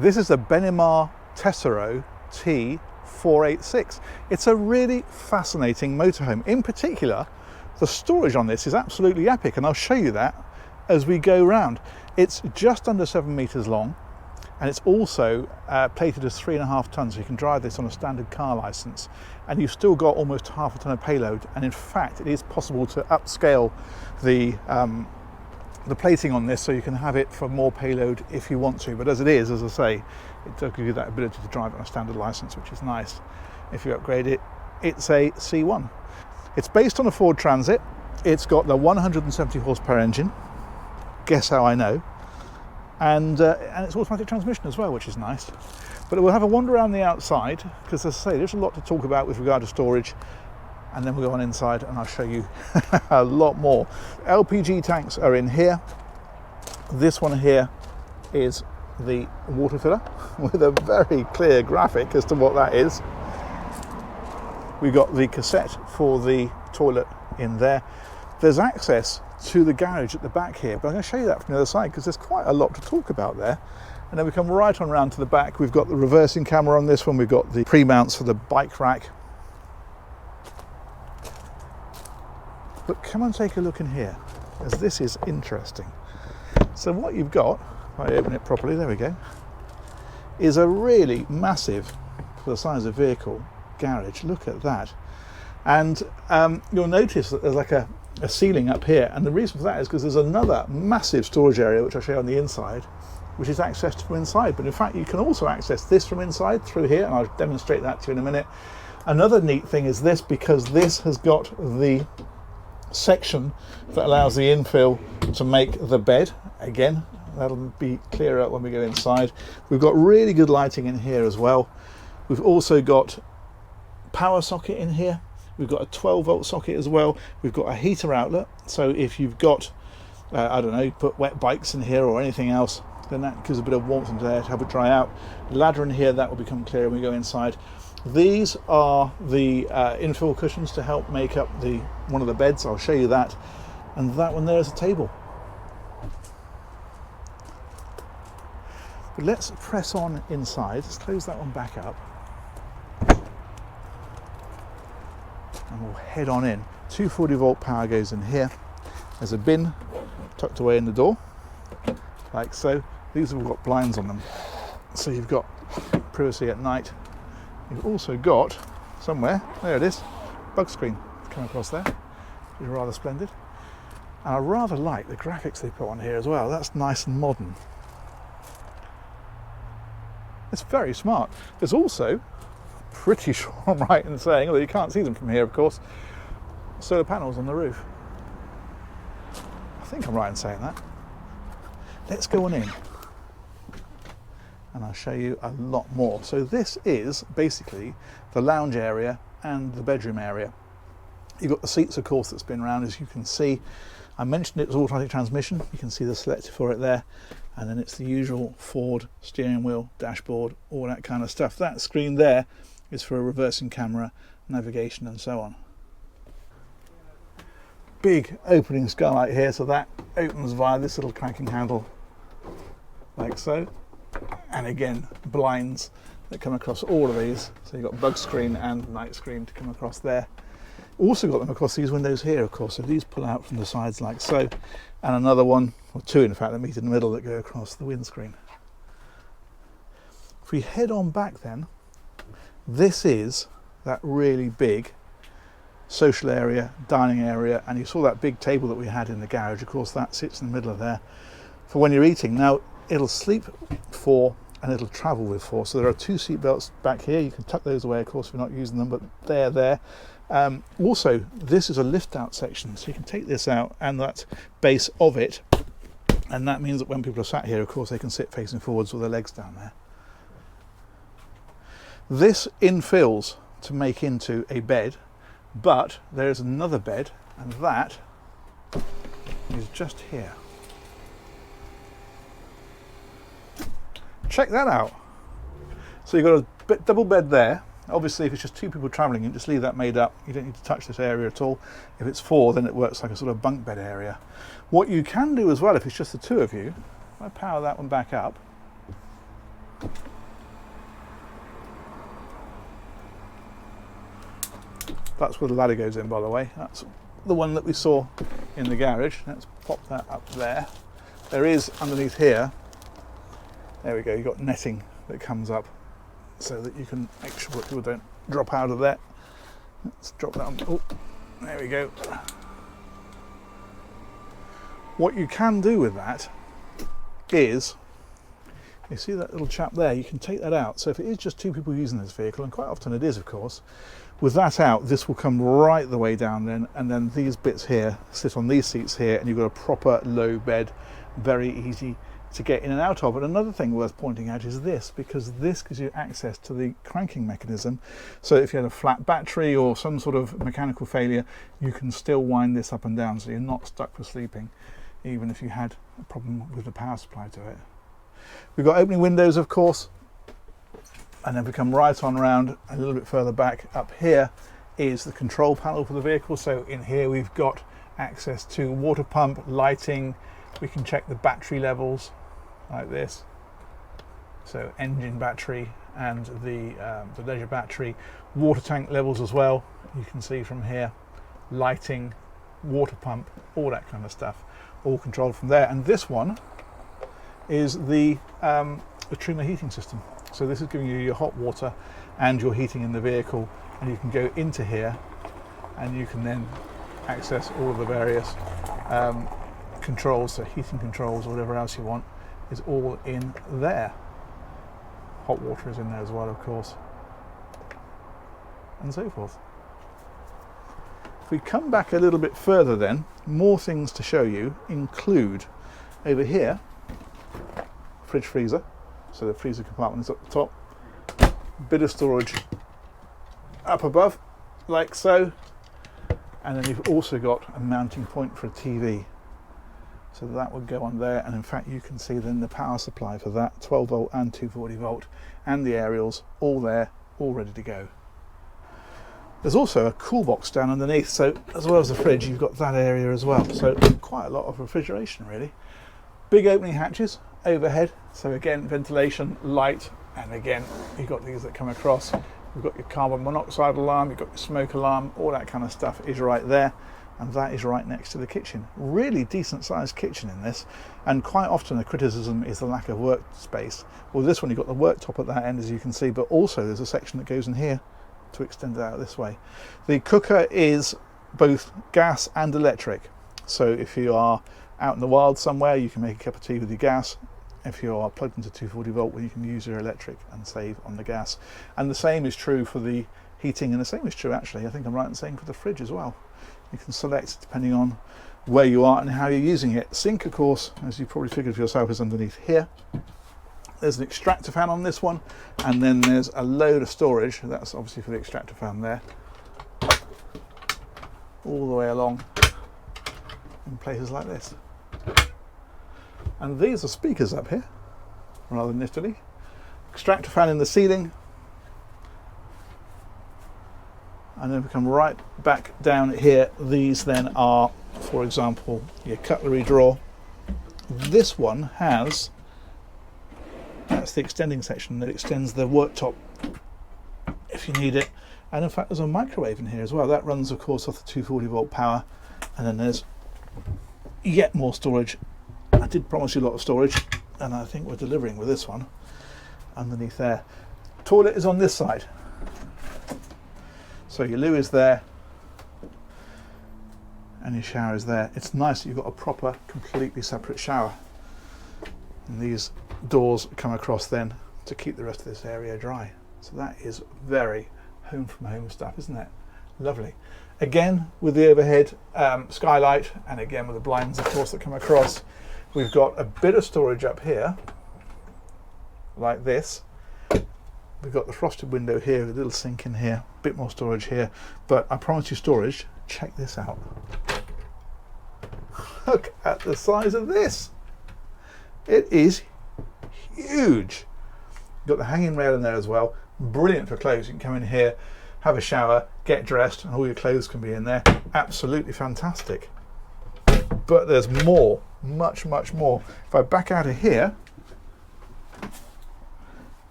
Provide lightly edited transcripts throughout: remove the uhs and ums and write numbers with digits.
This is the Benimar Tessoro T486. It's a really fascinating motorhome. In particular, the storage on this is absolutely epic, and I'll show you that as we go round. It's just under 7 meters long, and it's also plated as 3.5 tons, so you can drive this on a standard car license, and you've still got almost half a ton of payload. And in fact, it is possible to upscale the plating on this so you can have it for more payload if you want to. But as it is, as I say, it does give you that ability to drive it on a standard license, which is nice. If you upgrade it, it's a C1. It's based on a Ford Transit. It's got the 170 horsepower engine. Guess how I know? And it's automatic transmission as well, which is nice. But we'll have a wander around the outside, because as I say, there's a lot to talk about with regard to storage, and then we'll go on inside and I'll show you a lot more. LPG tanks are in here. This one here is the water filler with a very clear graphic as to what that is. We've got the cassette for the toilet in there. There's access to the garage at the back here, but I'm going to show you that from the other side because there's quite a lot to talk about there. And then we come right on round to the back. We've got the reversing camera on this one. We've got the pre-mounts for the bike rack. But come and take a look in here, as this is interesting. So what you've got, if I open it properly, there we go, is a really massive, for the size of vehicle, garage. Look at that. And you'll notice that there's like a ceiling up here, and the reason for that is because there's another massive storage area which I'll show you on the inside, which is accessed from inside. But in fact, you can also access this from inside through here, and I'll demonstrate that to you in a minute. Another neat thing is this, because this has got the section that allows the infill to make the bed. Again, that'll be clearer when we go inside. We've got really good lighting in here as well. We've also got power socket in here. We've got a 12-volt socket as well. We've got a heater outlet, so if you've got I don't know, put wet bikes in here or anything else, then that gives a bit of warmth into there to help it dry out. The ladder in here, that will become clear when we go inside. These are the infill cushions to help make up one of the beds. I'll show you that. And that one there is a table. But let's press on inside. Let's close that one back up. And we'll head on in. 240-volt power goes in here. There's a bin tucked away in the door, like so. These have got blinds on them, so you've got privacy at night. You've also got, somewhere, there it is, bug screen come across there, which is rather splendid. And I rather like the graphics they put on here as well. That's nice and modern. It's very smart. There's also, pretty sure I'm right in saying, although you can't see them from here of course, solar panels on the roof. I think I'm right in saying that. Let's go on in and I'll show you a lot more. So this is basically the lounge area and the bedroom area. You've got the seats, of course, that spin around, as you can see. I mentioned it was automatic transmission. You can see the selector for it there. And then it's the usual Ford steering wheel, dashboard, all that kind of stuff. That screen there is for a reversing camera, navigation and so on. Big opening skylight here, so that opens via this little cranking handle, like so. And again, blinds that come across all of these. So you've got bug screen and night screen to come across there. Also got them across these windows here, of course. So these pull out from the sides like so. And another one, or two in fact, that meet in the middle that go across the windscreen. If we head on back then, this is that really big social area, dining area, and you saw that big table that we had in the garage. Of course, that sits in the middle of there for when you're eating. Now, it'll sleep 4 and it'll travel with 4. So there are 2 seat belts back here. You can tuck those away, of course, if you're not using them, but they're there. Also, this is a lift out section, so you can take this out and that base of it, and that means that when people are sat here, of course, they can sit facing forwards with their legs down there. This infills to make into a bed, but there is another bed, and that is just here. Check that out. So you've got a double bed there. Obviously, if it's just 2 people travelling, you just leave that made up. You don't need to touch this area at all. If it's 4, then it works like a sort of bunk bed area. What you can do as well, if it's just the 2 of you, if I power that one back up, That's where the ladder goes in, by the way. That's the one that we saw in the garage. Let's pop that up there. There is underneath here, there we go, you've got netting that comes up so that you can make sure that people don't drop out of there. Let's drop that on. Oh, there we go. What you can do with that is, you see that little chap there, you can take that out. So if it is just two people using this vehicle, and quite often it is of course, with that out, this will come right the way down then, and then these bits here sit on these seats here, and you've got a proper low bed, very easy to get in and out of. And another thing worth pointing out is this, because this gives you access to the cranking mechanism. So if you had a flat battery or some sort of mechanical failure, you can still wind this up and down, so you're not stuck for sleeping, even if you had a problem with the power supply to it. We've got opening windows, of course, and then we come right on round a little bit further back. Up here is the control panel for the vehicle. So in here we've got access to water pump, lighting. We can check the battery levels like this. So engine battery and the leisure battery, water tank levels as well. You can see from here, lighting, water pump, all that kind of stuff, all controlled from there. And this one is the Truma heating system. So this is giving you your hot water and your heating in the vehicle, and you can go into here and you can then access all of the various controls, so heating controls or whatever else you want is all in there. Hot water is in there as well, of course, and so forth. If we come back a little bit further then, more things to show you include over here, fridge freezer. So the freezer compartment is up the top, bit of storage up above, like so, and then you've also got a mounting point for a TV. So that would go on there, and in fact you can see then the power supply for that, 12 volt and 240 volt, and the aerials, all there, all ready to go. There's also a cool box down underneath, so as well as the fridge, you've got that area as well. So quite a lot of refrigeration really. Big opening hatches overhead, so again ventilation, light, and again you've got these that come across. You've got your carbon monoxide alarm, you've got your smoke alarm, all that kind of stuff is right there, and that is right next to the kitchen. Really decent sized kitchen in this, and quite often the criticism is the lack of workspace. Well, this one you've got the worktop at that end, as you can see, but also there's a section that goes in here to extend it out this way. The cooker is both gas and electric, so if you are out in the wild somewhere, you can make a cup of tea with your gas. If you are plugged into 240 volt, well, you can use your electric and save on the gas. And the same is true for the heating, and the same is true actually, I think I'm right in saying, for the fridge as well. You can select depending on where you are and how you're using it. Sink, of course, as you probably figured for yourself, is underneath here. There's an extractor fan on this one, and then there's a load of storage. That's obviously for the extractor fan there, all the way along in places like this. And these are speakers up here, rather niftily. Extractor fan in the ceiling. And then we come right back down here. These then are, for example, your cutlery drawer. This one has, that's the extending section that extends the worktop if you need it. And in fact there's a microwave in here as well. That runs of course off the 240 volt power. And then there's yet more storage. I did promise you a lot of storage, and I think we're delivering with this one underneath there. Toilet is on this side. So your loo is there and your shower is there. It's nice that you've got a proper, completely separate shower. And these doors come across then to keep the rest of this area dry. So that is very home from home stuff, isn't it? Lovely. Again, with the overhead skylight, and again with the blinds, of course, that come across. We've got a bit of storage up here, like this. We've got the frosted window here, a little sink in here, a bit more storage here. But I promise you storage, check this out. Look at the size of this. It is huge. You've got the hanging rail in there as well. Brilliant for clothes. You can come in here, have a shower, get dressed, and all your clothes can be in there. Absolutely fantastic. But there's more, much more. If I back out of here,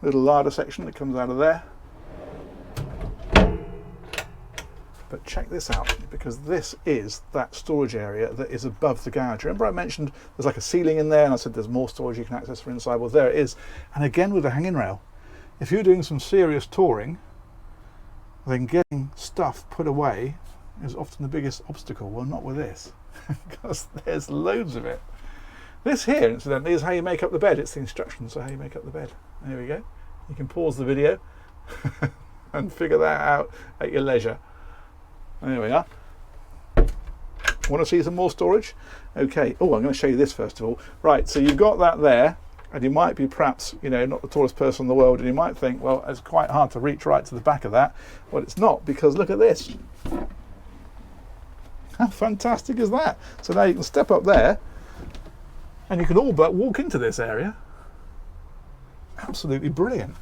little larder section that comes out of there. But check this out, because this is that storage area that is above the garage. Remember I mentioned there's like a ceiling in there and I said there's more storage you can access from inside? Well, there it is. And again with a hanging rail. If you're doing some serious touring, then getting stuff put away is often the biggest obstacle. Well, not with this, because there's loads of it. This here, incidentally, is how you make up the bed. It's the instructions for how you make up the bed. There we go. You can pause the video and figure that out at your leisure. There we are. Want to see some more storage? Okay. Oh, I'm going to show you this first of all. Right, so you've got that there, and you might be perhaps, you know, not the tallest person in the world, and you might think, well, it's quite hard to reach right to the back of that. Well, it's not, because look at this. How fantastic is that? So now you can step up there, and you can all but walk into this area. Absolutely brilliant.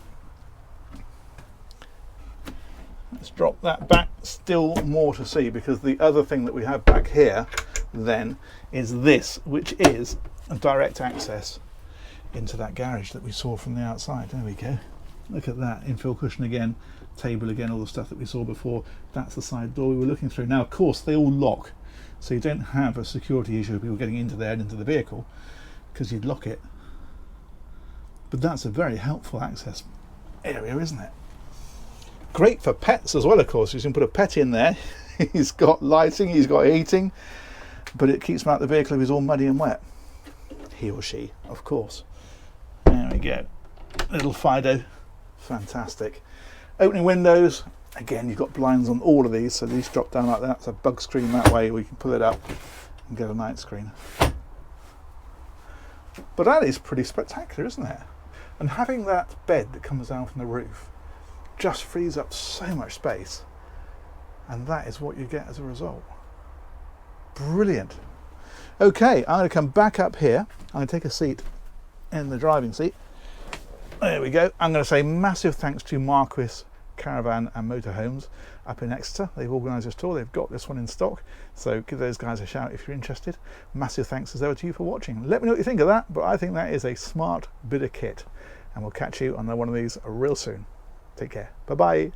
Let's drop that back. Still more to see, because the other thing that we have back here then is this, which is a direct access into that garage that we saw from the outside. There we go. Look at that. Infill cushion again, table again, all the stuff that we saw before. That's the side door we were looking through. Now, of course, they all lock, so you don't have a security issue of people getting into there and into the vehicle, because you'd lock it. But that's a very helpful access area, isn't it? Great for pets as well, of course. You can put a pet in there. He's got lighting, he's got heating, but it keeps him out of the vehicle if he's all muddy and wet. He or she, of course. There we go. Little Fido. Fantastic. Opening windows. Again, you've got blinds on all of these, so these drop down like that. It's a bug screen that way. We can pull it up and get a night screen. But that is pretty spectacular, isn't it? And having that bed that comes down from the roof just frees up so much space, and that is what you get as a result. Brilliant. Okay, I'm going to come back up here. I'm going to take a seat in the driving seat. There we go. I'm going to say massive thanks to Marquis Caravan and Motorhomes up in Exeter. They've organised this tour. They've got this one in stock, so give those guys a shout if you're interested. Massive thanks as ever to you for watching. Let me know what you think of that, but I think that is a smart bit of kit, and we'll catch you on one of these real soon. Take care. Bye bye.